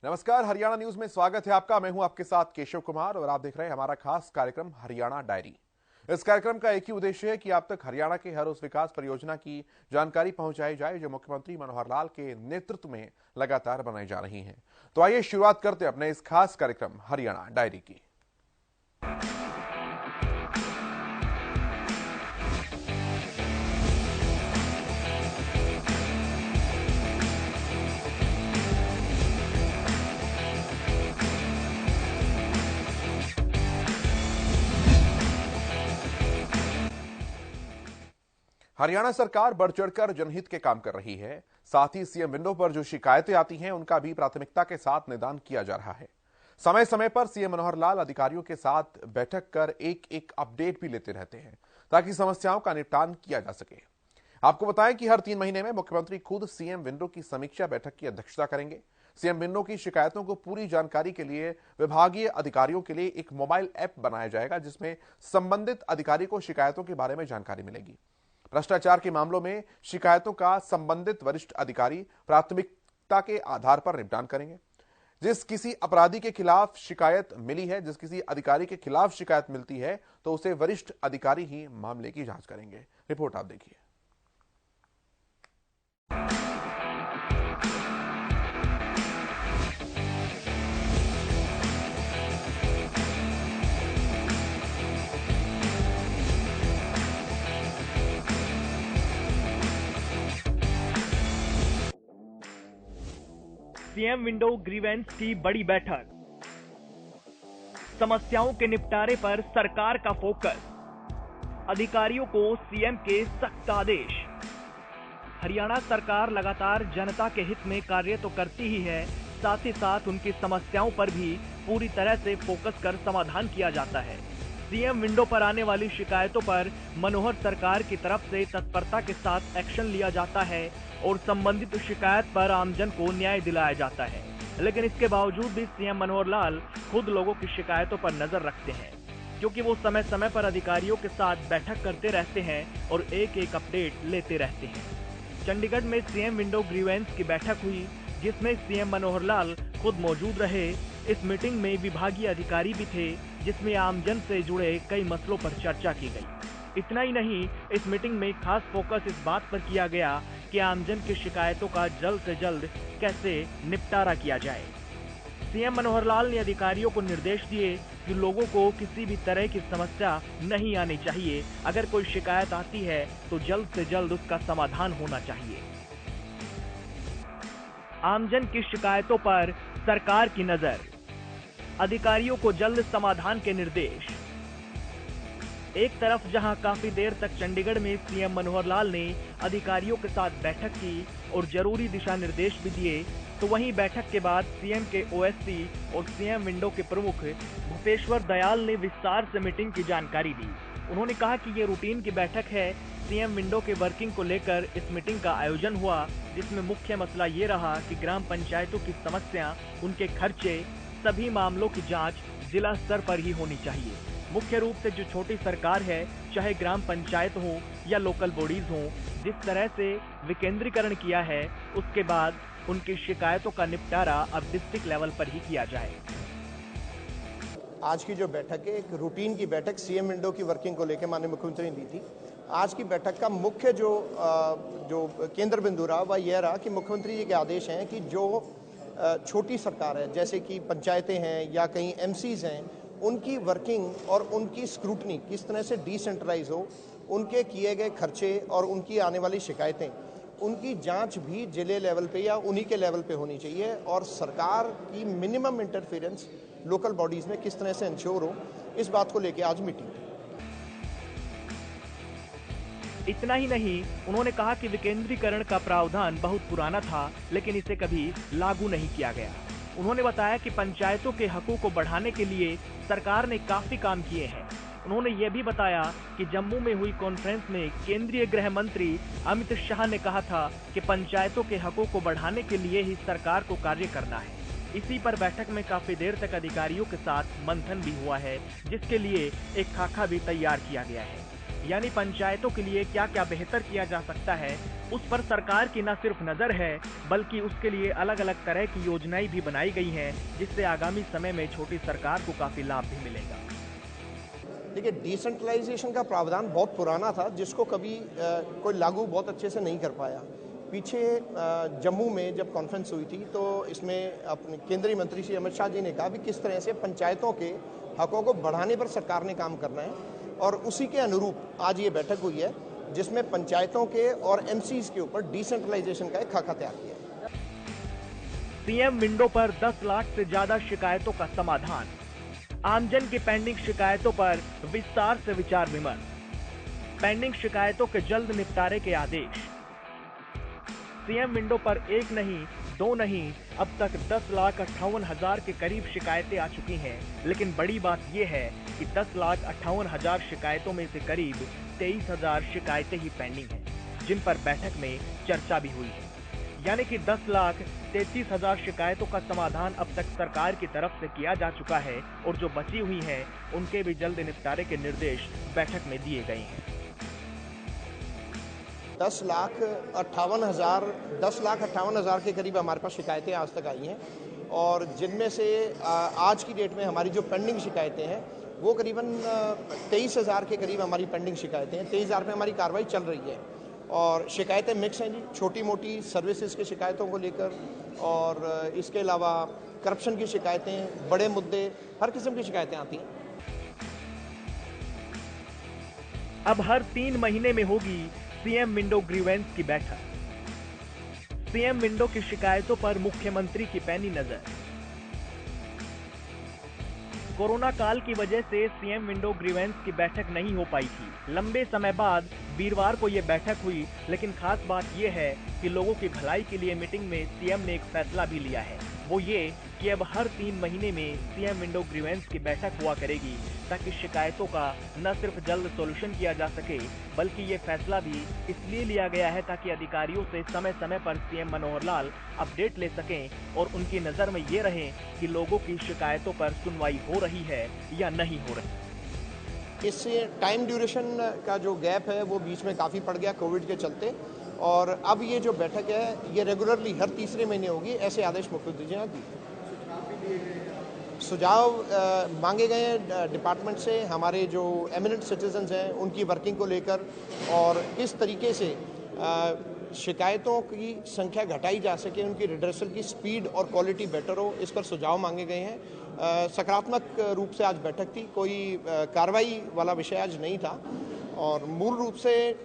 नमस्कार, हरियाणा न्यूज में स्वागत है आपका। मैं हूं आपके साथ केशव कुमार और आप देख रहे हैं हमारा खास कार्यक्रम हरियाणा डायरी। इस कार्यक्रम का एक ही उद्देश्य है कि आप तक हरियाणा के हर उस विकास परियोजना की जानकारी पहुंचाई जाए जो मुख्यमंत्री मनोहर लाल के नेतृत्व में लगातार बनाई जा रही है। तो आइए शुरुआत करते हैं अपने इस खास कार्यक्रम हरियाणा डायरी की। हरियाणा सरकार बढ़ चढ़कर जनहित के काम कर रही है। साथ ही सीएम विंडो पर जो शिकायतें आती हैं उनका भी प्राथमिकता के साथ निदान किया जा रहा है। समय समय पर सीएम मनोहर लाल अधिकारियों के साथ बैठक कर एक एक अपडेट भी लेते रहते हैं ताकि समस्याओं का निपटान किया जा सके। आपको बताएं कि हर 3 महीने में मुख्यमंत्री खुद सीएम विंडो की समीक्षा बैठक की अध्यक्षता करेंगे। सीएम विंडो की शिकायतों को पूरी जानकारी के लिए विभागीय अधिकारियों के लिए एक मोबाइल ऐप बनाया जाएगा जिसमें संबंधित अधिकारी को शिकायतों के बारे में जानकारी मिलेगी। भ्रष्टाचार के मामलों में शिकायतों का संबंधित वरिष्ठ अधिकारी प्राथमिकता के आधार पर निपटान करेंगे। जिस किसी अपराधी के खिलाफ शिकायत मिली है, जिस किसी अधिकारी के खिलाफ शिकायत मिलती है तो उसे वरिष्ठ अधिकारी ही मामले की जांच करेंगे। रिपोर्ट आप देखिए। सीएम विंडो ग्रीवेंस की बड़ी बैठक, समस्याओं के निपटारे पर सरकार का फोकस, अधिकारियों को सीएम के सख्त आदेश। हरियाणा सरकार लगातार जनता के हित में कार्य तो करती ही है, साथ ही साथ उनकी समस्याओं पर भी पूरी तरह से फोकस कर समाधान किया जाता है। सीएम विंडो पर आने वाली शिकायतों पर मनोहर सरकार की तरफ से तत्परता के साथ एक्शन लिया जाता है और संबंधित शिकायत पर आमजन को न्याय दिलाया जाता है। लेकिन इसके बावजूद भी सीएम मनोहर लाल खुद लोगों की शिकायतों पर नजर रखते हैं, क्योंकि वो समय समय पर अधिकारियों के साथ बैठक करते रहते हैं और एक एक अपडेट लेते रहते हैं। चंडीगढ़ में सीएम विंडो ग्रीवेंस की बैठक हुई जिसमें सीएम मनोहर लाल खुद मौजूद रहे। इस मीटिंग में विभागीय अधिकारी भी थे जिसमें आमजन से जुड़े कई मसलों पर चर्चा की गई। इतना ही नहीं, इस मीटिंग में खास फोकस इस बात पर किया गया कि आमजन की शिकायतों का जल्द से जल्द कैसे निपटारा किया जाए। सीएम मनोहर लाल ने अधिकारियों को निर्देश दिए कि लोगों को किसी भी तरह की समस्या नहीं आनी चाहिए। अगर कोई शिकायत आती है तो जल्द से जल्द उसका समाधान होना चाहिए। आमजन की शिकायतों पर सरकार की नजर, अधिकारियों को जल्द समाधान के निर्देश। एक तरफ जहां काफी देर तक चंडीगढ़ में सीएम मनोहर लाल ने अधिकारियों के साथ बैठक की और जरूरी दिशा निर्देश भी दिए, तो वहीं बैठक के बाद सीएम के ओएसडी और सीएम विंडो के प्रमुख भूपेश्वर दयाल ने विस्तार से मीटिंग की जानकारी दी। उन्होंने कहा कि ये रूटीन की बैठक है। सीएम विंडो के वर्किंग को लेकर इस मीटिंग का आयोजन हुआ, जिसमें मुख्य मसला ये रहा कि ग्राम पंचायतों की समस्या, उनके खर्चे, सभी मामलों की जांच जिला स्तर पर ही होनी चाहिए। मुख्य रूप से जो छोटी सरकार है, चाहे ग्राम पंचायत हो या लोकल बॉडीज हो, जिस तरह से विकेंद्रीकरण किया है, उसके बाद उनकी शिकायतों का निपटारा अब डिस्ट्रिक्ट लेवल पर ही किया जाए। आज की जो बैठक है, एक रूटीन की बैठक सीएम विंडो की वर्किंग को लेकर माननीय मुख्यमंत्री ने दी थी। आज की बैठक का मुख्य जो केंद्र बिंदु रहा वह यह रहा कि मुख्यमंत्री जी के आदेश हैं कि जो छोटी सरकार है, जैसे कि पंचायतें हैं या कहीं एमसीज हैं, उनकी वर्किंग और उनकी स्क्रूटनी किस तरह से डिसेंट्रलाइज हो, उनके किए गए खर्चे और उनकी आने वाली शिकायतें, उनकी जांच भी जिले लेवल पे या उन्हीं के लेवल पे होनी चाहिए और सरकार की मिनिमम इंटरफेरेंस लोकल बॉडीज में किस तरह से इंश्योर हो, इस बात को लेकर आज मीटिंग थी। इतना ही नहीं, उन्होंने कहा कि विकेंद्रीकरण का प्रावधान बहुत पुराना था, लेकिन इसे कभी लागू नहीं किया गया। उन्होंने बताया कि पंचायतों के हकों को बढ़ाने के लिए सरकार ने काफी काम किए हैं। उन्होंने ये भी बताया कि जम्मू में हुई कॉन्फ्रेंस में केंद्रीय गृह मंत्री अमित शाह ने कहा था कि पंचायतों के हकों को बढ़ाने के लिए ही सरकार को कार्य करना है। इसी पर बैठक में काफी देर तक अधिकारियों के साथ मंथन भी हुआ है, जिसके लिए एक खाका भी तैयार किया गया है। यानी पंचायतों के लिए क्या क्या बेहतर किया जा सकता है, उस पर सरकार की न सिर्फ नजर है बल्कि उसके लिए अलग अलग तरह की योजनाएं भी बनाई गई हैं, जिससे आगामी समय में छोटी सरकार को काफी लाभ भी मिलेगा। देखिए, डिसेंट्रलाइजेशन का प्रावधान बहुत पुराना था, जिसको कभी कोई लागू बहुत अच्छे से नहीं कर पाया। पीछे जम्मू में जब कॉन्फ्रेंस हुई थी तो इसमें अपने केंद्रीय मंत्री श्री अमित शाह जी ने कहा भी किस तरह से पंचायतों के हकों को बढ़ाने पर सरकार ने काम करना है, और उसी के अनुरूप आज ये बैठक हुई है जिसमें पंचायतों के और एमसीज के ऊपर डिसेंट्रलाइजेशन का एक खाका तैयार किया है। सीएम विंडो पर 10 लाख से ज्यादा शिकायतों का समाधान, आमजन की पेंडिंग शिकायतों पर विस्तार से विचार विमर्श, पेंडिंग शिकायतों के जल्द निपटारे के आदेश। सीएम विंडो पर एक नहीं, दो नहीं, अब तक 10,58,000 के करीब शिकायतें आ चुकी हैं, लेकिन बड़ी बात यह है कि 10,58,000 शिकायतों में से करीब 23,000 शिकायतें ही पेंडिंग हैं, जिन पर बैठक में चर्चा भी हुई है। यानी कि 10,33,000 शिकायतों का समाधान अब तक सरकार की तरफ से किया जा चुका है, और जो बची हुई हैं उनके भी जल्द निपटारे के निर्देश बैठक में दिए गए हैं। 10,58,000 के करीब हमारे पास शिकायतें आज तक आई हैं, और जिनमें से आज की डेट में हमारी जो पेंडिंग शिकायतें हैं वो करीबन 23,000 के करीब हमारी पेंडिंग शिकायतें हैं। 23,000 में हमारी कार्रवाई चल रही है, और शिकायतें मिक्स हैं जी, छोटी मोटी सर्विसेज की शिकायतों को लेकर, और इसके अलावा करप्शन की शिकायतें, बड़े मुद्दे, हर किस्म की शिकायतें आती हैं। अब हर 3 महीने में होगी सीएम विंडो ग्रीवेंस की बैठक। सीएम विंडो की शिकायतों पर मुख्यमंत्री की पैनी नजर। कोरोना काल की वजह से सीएम विंडो ग्रीवेंस की बैठक नहीं हो पाई थी। लंबे समय बाद वीरवार को यह बैठक हुई, लेकिन खास बात यह है कि लोगों की भलाई के लिए मीटिंग में सीएम ने एक फैसला भी लिया है। वो ये कि अब हर 3 महीने में सीएम विंडो ग्रीवेंस की बैठक हुआ करेगी, ताकि शिकायतों का न सिर्फ जल्द सॉल्यूशन किया जा सके, बल्कि ये फैसला भी इसलिए लिया गया है ताकि अधिकारियों से समय समय पर सीएम मनोहर लाल अपडेट ले सकें और उनकी नजर में ये रहे कि लोगों की शिकायतों पर सुनवाई हो रही है या नहीं हो रही। इससे टाइम ड्यूरेशन का जो गैप है वो बीच में काफ़ी पड़ गया कोविड के चलते, और अब ये जो बैठक है ये रेगुलरली हर तीसरे महीने होगी, ऐसे आदेश मुख्यमंत्री जी ने दिए। सुझाव मांगे गए हैं डिपार्टमेंट से, हमारे जो एमिनेंट सिटीजन्स हैं उनकी वर्किंग को लेकर, और किस तरीके से शिकायतों की संख्या घटाई जा सके, उनकी रिड्रेसल की स्पीड और क्वालिटी बेटर हो, इस पर सुझाव मांगे गए हैं। सकारात्मक रूप से आज बैठक थी, कोई कार्रवाई वाला विषय आज नहीं था, और मूल रूप से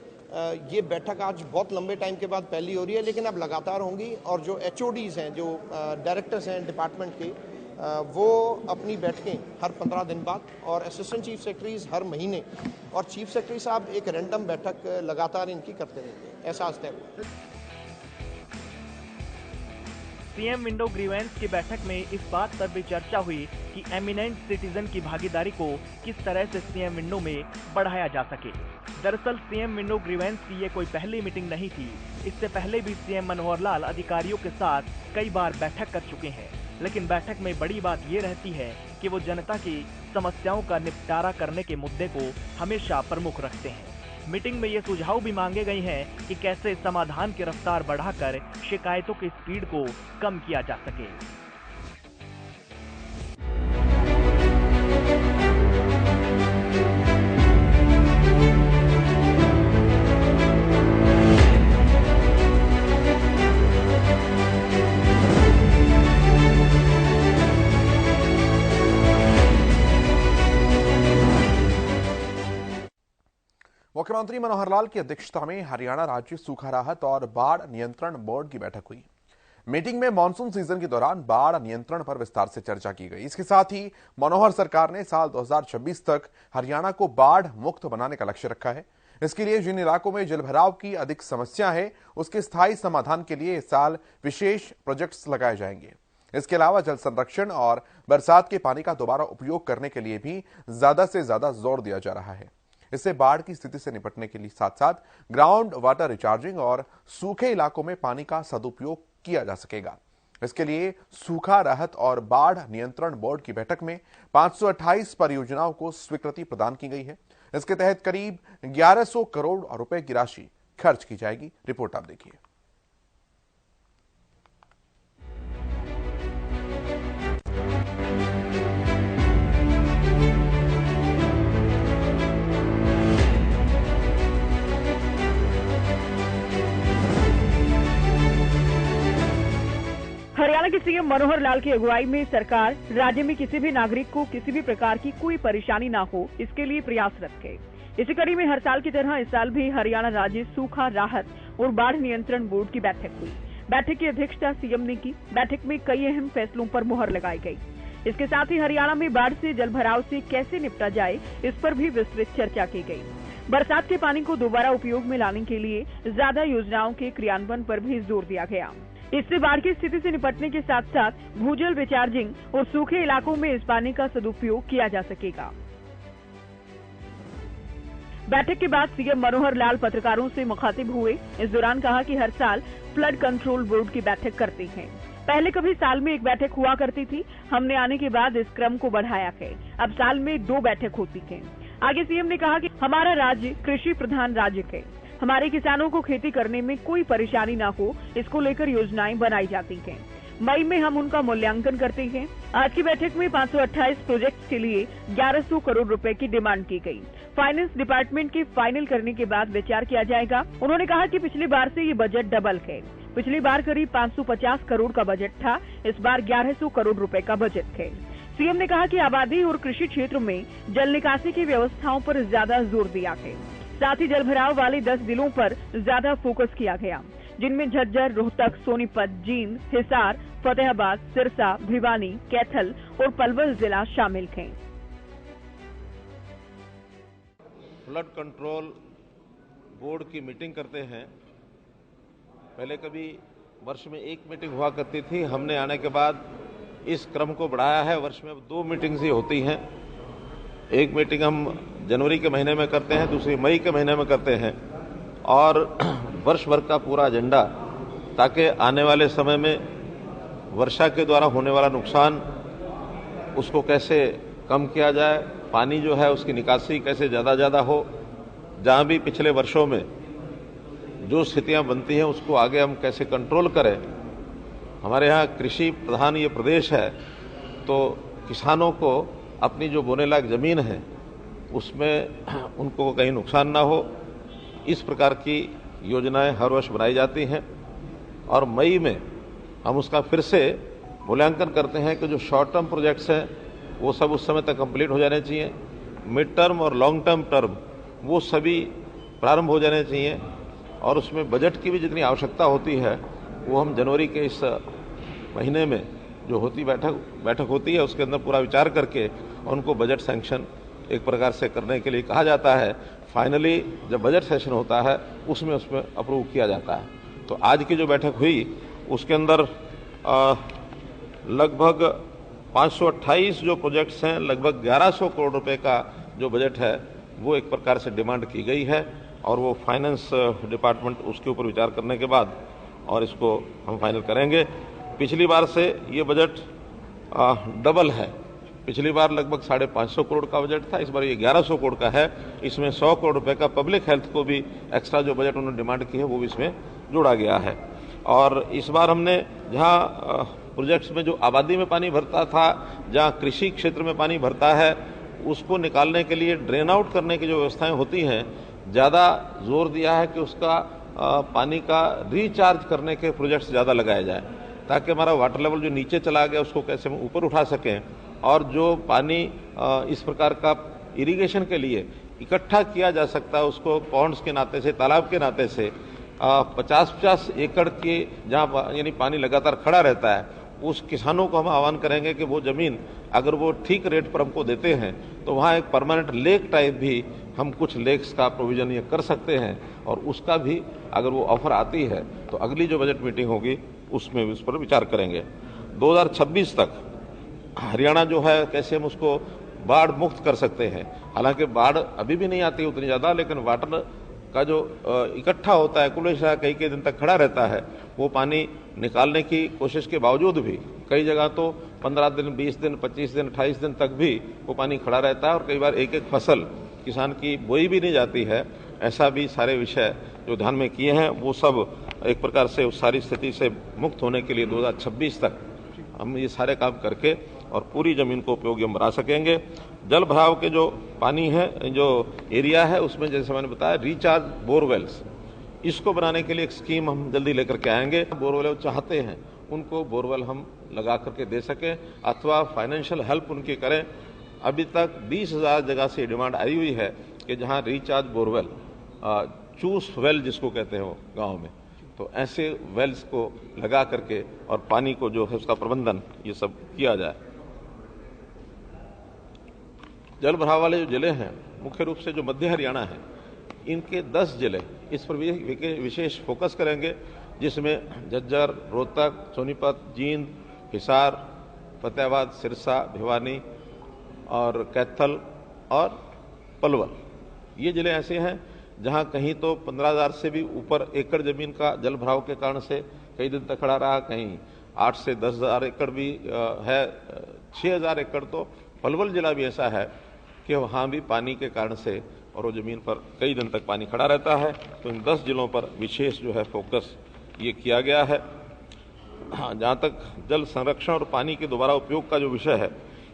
ये बैठक आज बहुत लंबे टाइम के बाद पहली हो रही है, लेकिन अब लगातार होंगी, और जो HODs हैं, जो डायरेक्टर्स हैं डिपार्टमेंट के, वो अपनी बैठकें हर 15 दिन बाद, और असिस्टेंट चीफ सेक्रेटरीज हर महीने, और चीफ सेक्रेटरी साहब एक रैंडम बैठक लगातार इनकी करते रहेंगे, ऐसा आज तय हुआ। सीएम विंडो ग्रीवेंस की बैठक में इस बात पर भी चर्चा हुई कि एमिनेंट सिटीजन की भागीदारी को किस तरह से सीएम विंडो में बढ़ाया जा सके। दरअसल सीएम विंडो ग्रीवेंस की ये कोई पहली मीटिंग नहीं थी। इससे पहले भी सीएम मनोहर लाल अधिकारियों के साथ कई बार बैठक कर चुके हैं, लेकिन बैठक में बड़ी बात ये रहती है कि वो जनता की समस्याओं का निपटारा करने के मुद्दे को हमेशा प्रमुख रखते हैं। मीटिंग में ये सुझाव भी मांगे गए हैं कि कैसे समाधान की रफ्तार बढ़ाकर शिकायतों की स्पीड को कम किया जा सके। मुख्यमंत्री मनोहर लाल की अध्यक्षता में हरियाणा राज्य सूखा राहत और बाढ़ नियंत्रण बोर्ड की बैठक हुई। मीटिंग में मानसून सीजन के दौरान बाढ़ नियंत्रण पर विस्तार से चर्चा की गई। इसके साथ ही मनोहर सरकार ने साल 2026 तक हरियाणा को बाढ़ मुक्त बनाने का लक्ष्य रखा है। इसके लिए जिन इलाकों में जलभराव की अधिक समस्या है, उसके स्थायी समाधान के लिए इस साल विशेष प्रोजेक्ट्स लगाए जाएंगे। इसके अलावा जल संरक्षण और बरसात के पानी का दोबारा उपयोग करने के लिए भी ज्यादा से ज्यादा जोर दिया जा रहा है। इससे बाढ़ की स्थिति से निपटने के लिए साथ साथ ग्राउंड वाटर रिचार्जिंग और सूखे इलाकों में पानी का सदुपयोग किया जा सकेगा। इसके लिए सूखा राहत और बाढ़ नियंत्रण बोर्ड की बैठक में 528 परियोजनाओं को स्वीकृति प्रदान की गई है। इसके तहत करीब 1100 करोड़ रुपए की राशि खर्च की जाएगी। रिपोर्ट आप देखिए। हरियाणा के सीएम मनोहर लाल की अगुवाई में सरकार राज्य में किसी भी नागरिक को किसी भी प्रकार की कोई परेशानी ना हो, इसके लिए प्रयासरत है। इसी कड़ी में हर साल की तरह इस साल भी हरियाणा राज्य सूखा राहत और बाढ़ नियंत्रण बोर्ड की बैठक हुई। बैठक की अध्यक्षता सीएम ने की। बैठक में कई अहम फैसलों पर मुहर लगाई गई। इसके साथ ही हरियाणा में बाढ़ से जलभराव से कैसे निपटा जाए, इस पर भी विस्तृत चर्चा की गई। बरसात के पानी को दोबारा उपयोग में लाने के लिए ज्यादा योजनाओं के क्रियान्वयन पर भी जोर दिया गया। इससे बाढ़ की स्थिति से निपटने के साथ साथ भूजल रिचार्जिंग और सूखे इलाकों में इस पानी का सदुपयोग किया जा सकेगा। बैठक के बाद सीएम मनोहर लाल पत्रकारों से मुखातिब हुए। इस दौरान कहा कि हर साल फ्लड कंट्रोल बोर्ड की बैठक करते हैं। पहले कभी साल में एक बैठक हुआ करती थी, हमने आने के बाद इस क्रम को बढ़ाया है। अब साल में 2 बैठक होती है। आगे सीएम ने कहा कि हमारा राज्य कृषि प्रधान राज्य है। हमारे किसानों को खेती करने में कोई परेशानी ना हो, इसको लेकर योजनाएं बनाई जाती हैं। मई में हम उनका मूल्यांकन करते हैं। आज की बैठक में 528 प्रोजेक्ट्स के लिए 1100 करोड़ रुपए की डिमांड की गई। फाइनेंस डिपार्टमेंट के फाइनल करने के बाद विचार किया जाएगा। उन्होंने कहा कि पिछली बार से ये बजट डबल है। पिछली बार करीब 550 करोड़ का बजट था, इस बार 1100 करोड़ रुपए का बजट है। सीएम ने कहा कि आबादी और कृषि क्षेत्र में जल निकासी की व्यवस्थाओं पर ज्यादा जोर दिया है। साथ ही जलभराव वाले 10 जिलों पर ज्यादा फोकस किया गया, जिनमें झज्जर, रोहतक, सोनीपत, जींद, हिसार, फतेहाबाद, सिरसा, भिवानी, कैथल और पलवल जिला शामिल हैं। फ्लड कंट्रोल बोर्ड की मीटिंग करते हैं। पहले कभी वर्ष में 1 मीटिंग हुआ करती थी। हमने आने के बाद इस क्रम को बढ़ाया है। वर्ष में अब 2 मीटिंग्स ही होती हैं। एक मीटिंग हम जनवरी के महीने में करते हैं, दूसरी मई के महीने में करते हैं, और वर्ष भर का पूरा एजेंडा, ताकि आने वाले समय में वर्षा के द्वारा होने वाला नुकसान उसको कैसे कम किया जाए, पानी जो है उसकी निकासी कैसे ज़्यादा हो, जहाँ भी पिछले वर्षों में जो स्थितियाँ बनती हैं उसको आगे हम कैसे कंट्रोल करें। हमारे यहाँ कृषि प्रधान ये प्रदेश है, तो किसानों को अपनी जो बोने लायक ज़मीन है उसमें उनको कहीं नुकसान ना हो, इस प्रकार की योजनाएं हर वर्ष बनाई जाती हैं। और मई में हम उसका फिर से मूल्यांकन करते हैं कि जो शॉर्ट टर्म प्रोजेक्ट्स हैं वो सब उस समय तक कंप्लीट हो जाने चाहिए। मिड टर्म और लॉन्ग टर्म वो सभी प्रारंभ हो जाने चाहिए, और उसमें बजट की भी जितनी आवश्यकता होती है वो हम जनवरी के इस महीने में जो बैठक होती है उसके अंदर पूरा विचार करके उनको बजट सैंक्शन एक प्रकार से करने के लिए कहा जाता है। फाइनली जब बजट सेशन होता है उसमें अप्रूव किया जाता है। तो आज की जो बैठक हुई उसके अंदर लगभग 528 जो प्रोजेक्ट्स हैं, लगभग 1100 करोड़ रुपए का जो बजट है वो एक प्रकार से डिमांड की गई है, और वो फाइनेंस डिपार्टमेंट उसके ऊपर विचार करने के बाद और इसको हम फाइनल करेंगे। पिछली बार से ये बजट डबल है। पिछली बार लगभग 550 करोड़ का बजट था, इस बार ये 1100 करोड़ का है। इसमें 100 करोड़ रुपए का पब्लिक हेल्थ को भी एक्स्ट्रा जो बजट उन्होंने डिमांड की है वो भी इसमें जोड़ा गया है। और इस बार हमने जहाँ प्रोजेक्ट्स में जो आबादी में पानी भरता था, जहाँ कृषि क्षेत्र में पानी भरता है, उसको निकालने के लिए ड्रेन आउट करने की जो व्यवस्थाएं होती हैं, ज़्यादा जोर दिया है कि उसका पानी का रिचार्ज करने के प्रोजेक्ट्स ज़्यादा लगाए जाए, ताकि हमारा वाटर लेवल जो नीचे चला गया उसको कैसे हम ऊपर उठा सकें। और जो पानी इस प्रकार का इरिगेशन के लिए इकट्ठा किया जा सकता है उसको पॉन्ड्स के नाते से, तालाब के नाते से 50-50 एकड़ के जहाँ यानी पानी लगातार खड़ा रहता है, उस किसानों को हम आह्वान करेंगे कि वो ज़मीन अगर वो ठीक रेट पर हमको देते हैं तो वहाँ एक परमानेंट लेक टाइप भी हम कुछ लेक्स का प्रोविज़न ये कर सकते हैं, और उसका भी अगर वो ऑफर आती है तो अगली जो बजट मीटिंग होगी उसमें उस पर विचार करेंगे। 2026 तक हरियाणा जो है कैसे हम उसको बाढ़ मुक्त कर सकते हैं। हालांकि बाढ़ अभी भी नहीं आती उतनी ज़्यादा, लेकिन वाटर का जो इकट्ठा होता है कुलेशा कई दिन तक खड़ा रहता है, वो पानी निकालने की कोशिश के बावजूद भी कई जगह तो 15 दिन, 20 दिन, 25 दिन, 28 दिन तक भी वो पानी खड़ा रहता है, और कई बार एक फसल किसान की बोई भी नहीं जाती है, ऐसा भी सारे विषय जो ध्यान में किए हैं वो सब एक प्रकार से उस सारी स्थिति से मुक्त होने के लिए 2026 तक हम ये सारे काम करके और पूरी जमीन को उपयोगी हम बना सकेंगे। जल भराव के जो पानी है, जो एरिया है, उसमें जैसे मैंने बताया रिचार्ज बोरवेल्स, इसको बनाने के लिए एक स्कीम हम जल्दी लेकर के आएंगे। बोरवेल चाहते हैं उनको बोरवेल हम लगा करके दे सकें अथवा फाइनेंशियल हेल्प उनकी करें। अभी तक 20,000 जगह से डिमांड आई हुई है कि जहां रिचार्ज बोरवेल, चूस वेल जिसको कहते हैं वो गाँव में, तो ऐसे वेल्स को लगा करके और पानी को जो है उसका प्रबंधन ये सब किया जाए। जल भराव वाले जो जिले हैं, मुख्य रूप से जो मध्य हरियाणा है, इनके 10 जिले इस पर विशेष फोकस करेंगे, जिसमें झज्जर, रोहतक, सोनीपत, जींद, हिसार, फतेहाबाद, सिरसा, भिवानी और कैथल और पलवल। ये जिले ऐसे हैं जहां कहीं तो 15,000 से भी ऊपर एकड़ जमीन का जल भराव के कारण से कई दिन तक खड़ा रहा, कहीं 8 से 10,000 एकड़ भी है, 6,000 एकड़। तो पलवल जिला भी ऐसा है कि वहाँ भी पानी के कारण से और वो जमीन पर कई दिन तक पानी खड़ा रहता है। तो इन 10 जिलों पर विशेष जो है फोकस ये किया गया है। जहाँ तक जल संरक्षण और पानी के दोबारा उपयोग का जो विषय है,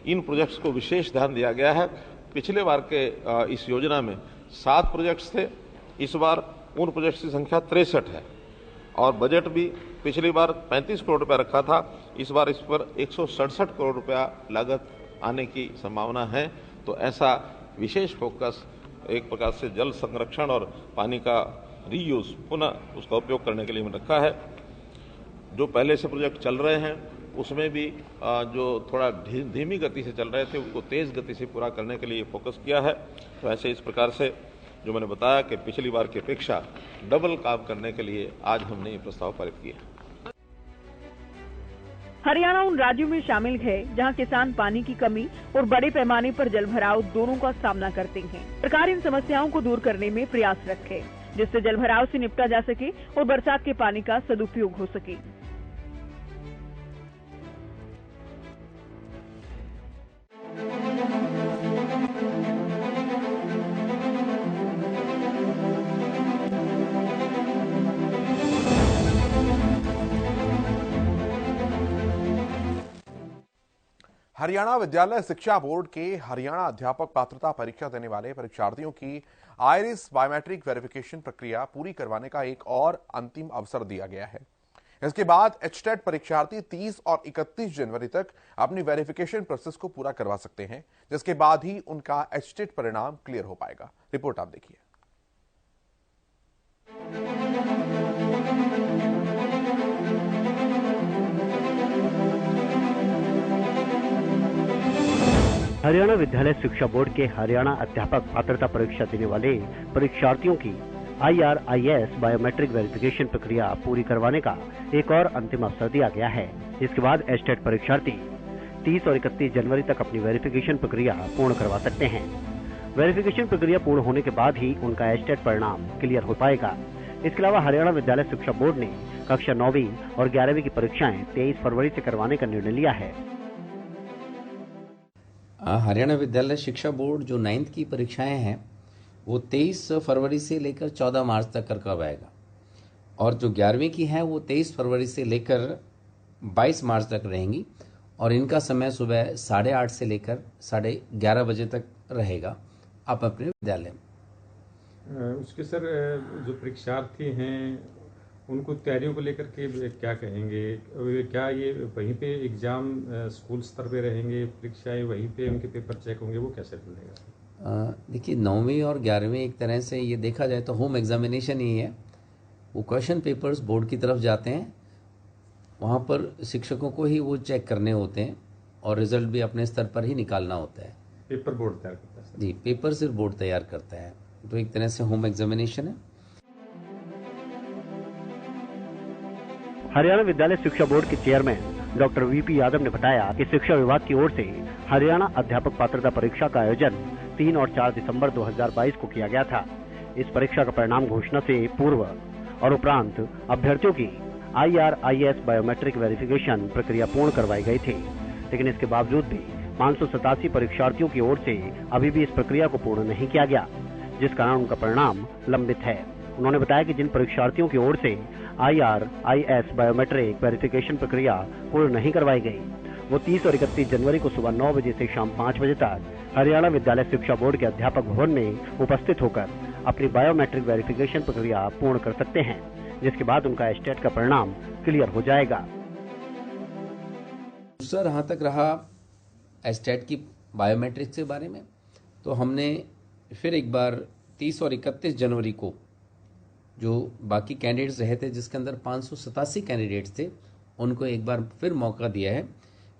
इन प्रोजेक्ट्स को विशेष ध्यान दिया गया है। पिछले बार के इस योजना में 7 प्रोजेक्ट्स थे, इस बार उन प्रोजेक्ट्स की संख्या 63 है और बजट भी पिछली बार 35 करोड़ रुपया रखा था, इस बार इस पर 167 करोड़ रुपया लागत आने की संभावना है। तो ऐसा विशेष फोकस एक प्रकार से जल संरक्षण और पानी का रीयूज, पुनः उसका उपयोग करने के लिए मैंने रखा है। जो पहले से प्रोजेक्ट चल रहे हैं उसमें भी जो थोड़ा धीमी गति से चल रहे थे उनको तेज गति से पूरा करने के लिए फोकस किया है। तो ऐसे इस प्रकार से जो मैंने बताया कि पिछली बार की अपेक्षा डबल काम करने के लिए आज हमने ये प्रस्ताव पारित किया। हरियाणा उन राज्यों में शामिल है जहां किसान पानी की कमी और बड़े पैमाने पर जलभराव दोनों का सामना करते हैं। सरकार इन समस्याओं को दूर करने में प्रयासरत है, जिससे जलभराव से निपटा जा सके और बरसात के पानी का सदुपयोग हो सके। हरियाणा विद्यालय शिक्षा बोर्ड के हरियाणा अध्यापक पात्रता परीक्षा देने वाले परीक्षार्थियों की आईरिस बायोमेट्रिक वेरिफिकेशन प्रक्रिया पूरी करवाने का एक और अंतिम अवसर दिया गया है। इसके बाद एचटेट परीक्षार्थी 30 और 31 जनवरी तक अपनी वेरिफिकेशन प्रोसेस को पूरा करवा सकते हैं, जिसके बाद ही उनका एचटेट परिणाम क्लियर हो पाएगा। रिपोर्ट आप देखिए। हरियाणा विद्यालय शिक्षा बोर्ड के हरियाणा अध्यापक पात्रता परीक्षा देने वाले परीक्षार्थियों की IRIS बायोमेट्रिक वेरिफिकेशन प्रक्रिया पूरी करवाने का एक और अंतिम अवसर दिया गया है। इसके बाद एचटेट परीक्षार्थी 30 और 31 जनवरी तक अपनी वेरिफिकेशन प्रक्रिया पूर्ण करवा सकते हैं। वेरिफिकेशन प्रक्रिया पूर्ण होने के बाद ही उनका एचटेट परिणाम क्लियर हो पाएगा। इसके अलावा हरियाणा विद्यालय शिक्षा बोर्ड ने कक्षा 9वीं और 11वीं की परीक्षाएं 23 फरवरी से करवाने का निर्णय लिया है। हरियाणा विद्यालय शिक्षा बोर्ड जो 9th की परीक्षाएं हैं वो 23 फरवरी से लेकर 14 मार्च तक करवाएगा और जो 11वीं की है वो 23 फरवरी से लेकर 22 मार्च तक रहेंगी और इनका समय सुबह 8:30 से लेकर 11:30 बजे तक रहेगा आप अपने विद्यालय में। उसके सर जो परीक्षार्थी हैं उनको तैयारियों को लेकर के क्या कहेंगे? क्या ये वहीं पे एग्जाम स्कूल स्तर पे रहेंगे, परीक्षाएं वहीं पे उनके पेपर चेक होंगे, वो कैसे चलेगा? देखिए 9वीं और 11वीं एक तरह से ये देखा जाए तो होम एग्जामिनेशन ही है। वो क्वेश्चन पेपर्स बोर्ड की तरफ जाते हैं, वहाँ पर शिक्षकों को ही वो चेक करने होते हैं और रिजल्ट भी अपने स्तर पर ही निकालना होता है। पेपर बोर्ड तैयार करता है? जी, पेपर सिर्फ बोर्ड तैयार करता है, तो एक तरह से होम एग्जामिनेशन है। हरियाणा विद्यालय शिक्षा बोर्ड के चेयरमैन डॉक्टर VP यादव ने बताया कि शिक्षा विभाग की ओर से हरियाणा अध्यापक पात्रता परीक्षा का आयोजन 3 और 4 दिसंबर 2022 को किया गया था। इस परीक्षा का परिणाम घोषणा से पूर्व और उपरांत अभ्यर्थियों की IRIS बायोमेट्रिक वेरिफिकेशन प्रक्रिया पूर्ण करवाई गई थी, लेकिन इसके बावजूद भी 587 परीक्षार्थियों की ओर से अभी भी इस प्रक्रिया को पूर्ण नहीं किया गया, जिस कारण उनका परिणाम लंबित है। उन्होंने बताया कि जिन परीक्षार्थियों की ओर से IRIS बायोमेट्रिक वेरिफिकेशन प्रक्रिया पूर्ण नहीं करवाई गई, वो 30 और 31 जनवरी को सुबह 9 बजे से शाम 5 बजे तक हरियाणा विद्यालय शिक्षा बोर्ड के अध्यापक भवन में उपस्थित होकर अपनी बायोमेट्रिक वेरिफिकेशन प्रक्रिया पूर्ण कर सकते हैं, जिसके बाद उनका एस्टेट का परिणाम क्लियर हो जाएगा। दूसरा जहाँ तक रहा एस्टेट की बायोमेट्रिक के बारे में, तो हमने फिर एक बार 30 और 31 जनवरी को जो बाकी कैंडिडेट्स रहे थे, जिसके अंदर 587 कैंडिडेट्स थे, उनको एक बार फिर मौका दिया है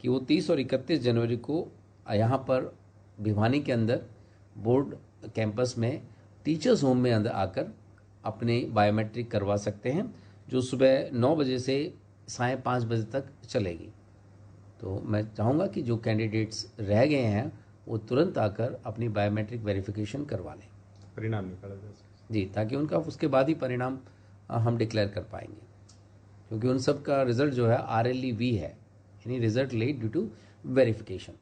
कि वो 30 और 31 जनवरी को यहाँ पर भिवानी के अंदर बोर्ड कैंपस में टीचर्स होम में अंदर आकर अपने बायोमेट्रिक करवा सकते हैं, जो सुबह 9 बजे से 5:30 बजे तक चलेगी। तो मैं चाहूँगा कि जो कैंडिडेट्स रह गए हैं वो तुरंत आकर अपनी बायोमेट्रिक वेरिफिकेशन करवा लें, परिणाम निकाला जा सके जी, ताकि उनका उसके बाद ही परिणाम हम डिक्लेयर कर पाएंगे, क्योंकि उन सब का रिजल्ट जो है RLEV है, यानी result late due to verification.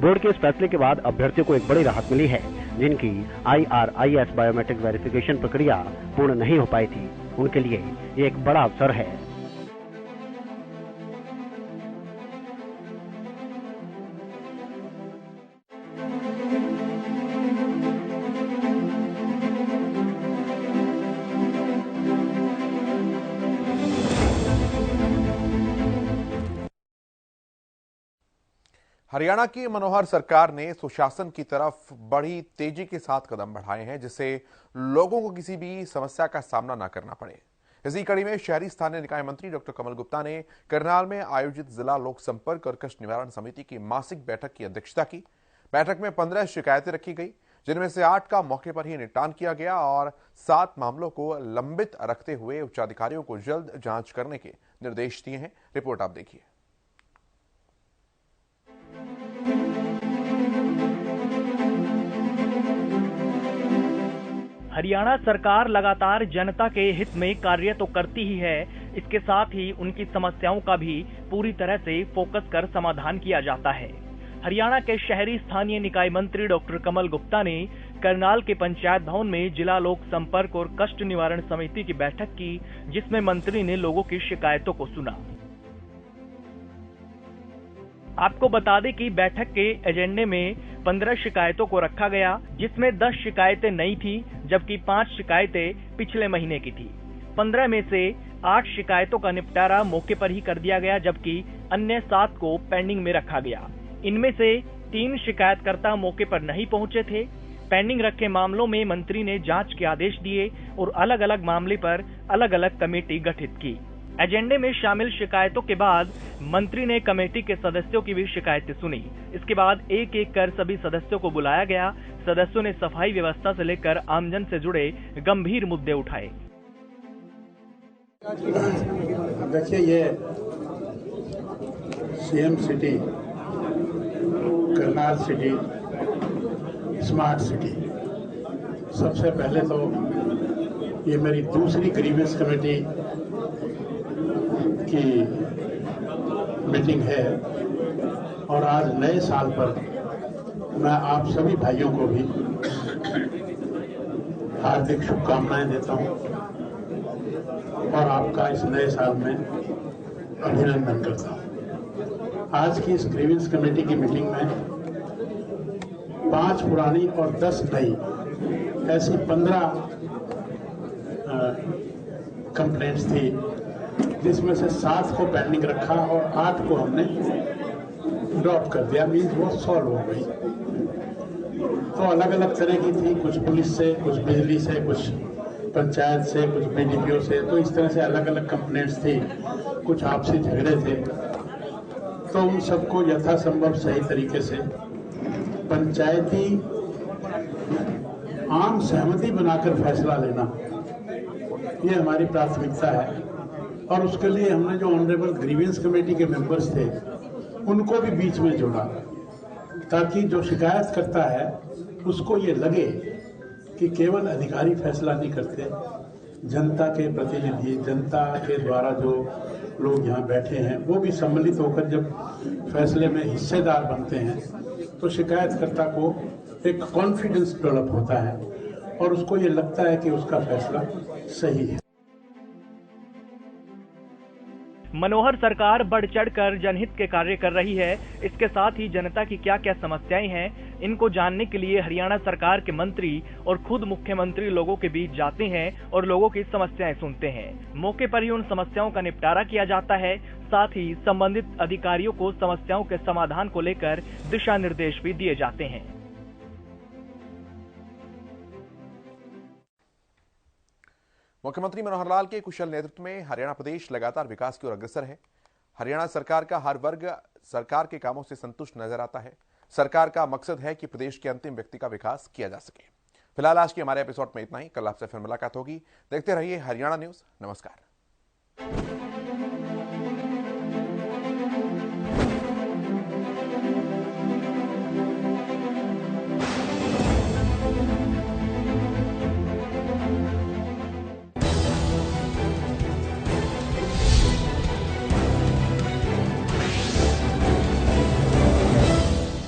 Board के इस फैसले के बाद अभ्यर्थियों को एक बड़ी राहत मिली है, जिनकी IRIS बायोमेट्रिक वेरिफिकेशन प्रक्रिया पूर्ण नहीं हो पाई थी। उनके लिए ये एक बड़ा अवसर है। हरियाणा की मनोहर सरकार ने सुशासन की तरफ बड़ी तेजी के साथ कदम बढ़ाए हैं, जिससे लोगों को किसी भी समस्या का सामना न करना पड़े। इसी कड़ी में शहरी स्थानीय निकाय मंत्री डॉक्टर कमल गुप्ता ने करनाल में आयोजित जिला लोक संपर्क और कष्ट निवारण समिति की मासिक बैठक की अध्यक्षता की। बैठक में 15 शिकायतें रखी गई, जिनमें से 8 का मौके पर ही निपटान किया गया और 7 मामलों को लंबित रखते हुए उच्चाधिकारियों को जल्द जांच करने के निर्देश दिए हैं। रिपोर्ट आप देखिए। हरियाणा सरकार लगातार जनता के हित में कार्य तो करती ही है, इसके साथ ही उनकी समस्याओं का भी पूरी तरह से फोकस कर समाधान किया जाता है। हरियाणा के शहरी स्थानीय निकाय मंत्री डॉक्टर कमल गुप्ता ने करनाल के पंचायत भवन में जिला लोक संपर्क और कष्ट निवारण समिति की बैठक की, जिसमें मंत्री ने लोगों की शिकायतों को सुना। आपको बता दें कि बैठक के एजेंडे में 15 शिकायतों को रखा गया, जिसमें 10 शिकायतें नई थी, जबकि 5 शिकायतें पिछले महीने की थी। 15 में से 8 शिकायतों का निपटारा मौके पर ही कर दिया गया, जबकि अन्य 7 को पेंडिंग में रखा गया। इनमें से 3 शिकायतकर्ता मौके पर नहीं पहुंचे थे। पेंडिंग रखे मामलों में मंत्री ने जांच के आदेश दिए और अलग अलग मामले पर अलग अलग कमेटी गठित की। एजेंडे में शामिल शिकायतों के बाद मंत्री ने कमेटी के सदस्यों की भी शिकायतें सुनी। इसके बाद एक एक कर सभी सदस्यों को बुलाया गया। सदस्यों ने सफाई व्यवस्था से लेकर आमजन से जुड़े गंभीर मुद्दे उठाए। देखिए, ये CM city, Karnal city, smart city, सबसे पहले तो ये मेरी दूसरी ग्रीवेंस कमेटी की मीटिंग है और आज नए साल पर मैं आप सभी भाइयों को भी हार्दिक शुभकामनाएं देता हूं और आपका इस नए साल में अभिनंदन करता हूं। आज की इस ग्रीवेंस कमेटी की मीटिंग में 5 पुरानी और 10 नई, ऐसी 15 कंप्लेंट्स थी, जिसमें से 7 को पेंडिंग रखा और 8 को हमने ड्रॉप कर दिया, मीन्स वो सॉल्व हो गई। तो अलग अलग तरह की थी, कुछ पुलिस से, कुछ बिजली से, कुछ पंचायत से, कुछ BDPO से, तो इस तरह से अलग अलग कंप्लेंट्स थी, कुछ आपसी झगड़े थे। तो उन सबको यथासंभव सही तरीके से पंचायती आम सहमति बनाकर फैसला लेना, ये हमारी प्राथमिकता है। और उसके लिए हमने जो ऑनरेबल ग्रीवेंस कमेटी के मेंबर्स थे, उनको भी बीच में जोड़ा, ताकि जो शिकायत करता है उसको ये लगे कि केवल अधिकारी फैसला नहीं करते, जनता के प्रतिनिधि, जनता के द्वारा जो लोग यहाँ बैठे हैं वो भी सम्मिलित होकर जब फैसले में हिस्सेदार बनते हैं तो शिकायतकर्ता को एक कॉन्फिडेंस डेवलप होता है और उसको ये लगता है कि उसका फैसला सही है। मनोहर सरकार बढ़ चढ़कर जनहित के कार्य कर रही है। इसके साथ ही जनता की क्या क्या समस्याएं हैं, इनको जानने के लिए हरियाणा सरकार के मंत्री और खुद मुख्यमंत्री लोगों के बीच जाते हैं और लोगों की समस्याएं सुनते हैं। मौके पर ही उन समस्याओं का निपटारा किया जाता है। साथ ही संबंधित अधिकारियों को समस्याओं के समाधान को लेकर दिशा निर्देश भी दिए जाते हैं। मुख्यमंत्री मनोहर लाल के कुशल नेतृत्व में हरियाणा प्रदेश लगातार विकास की ओर अग्रसर है। हरियाणा सरकार का हर वर्ग सरकार के कामों से संतुष्ट नजर आता है। सरकार का मकसद है कि प्रदेश के अंतिम व्यक्ति का विकास किया जा सके। फिलहाल आज के हमारे एपिसोड में इतना ही। कल आपसे फिर मुलाकात होगी। देखते रहिए हरियाणा न्यूज। नमस्कार।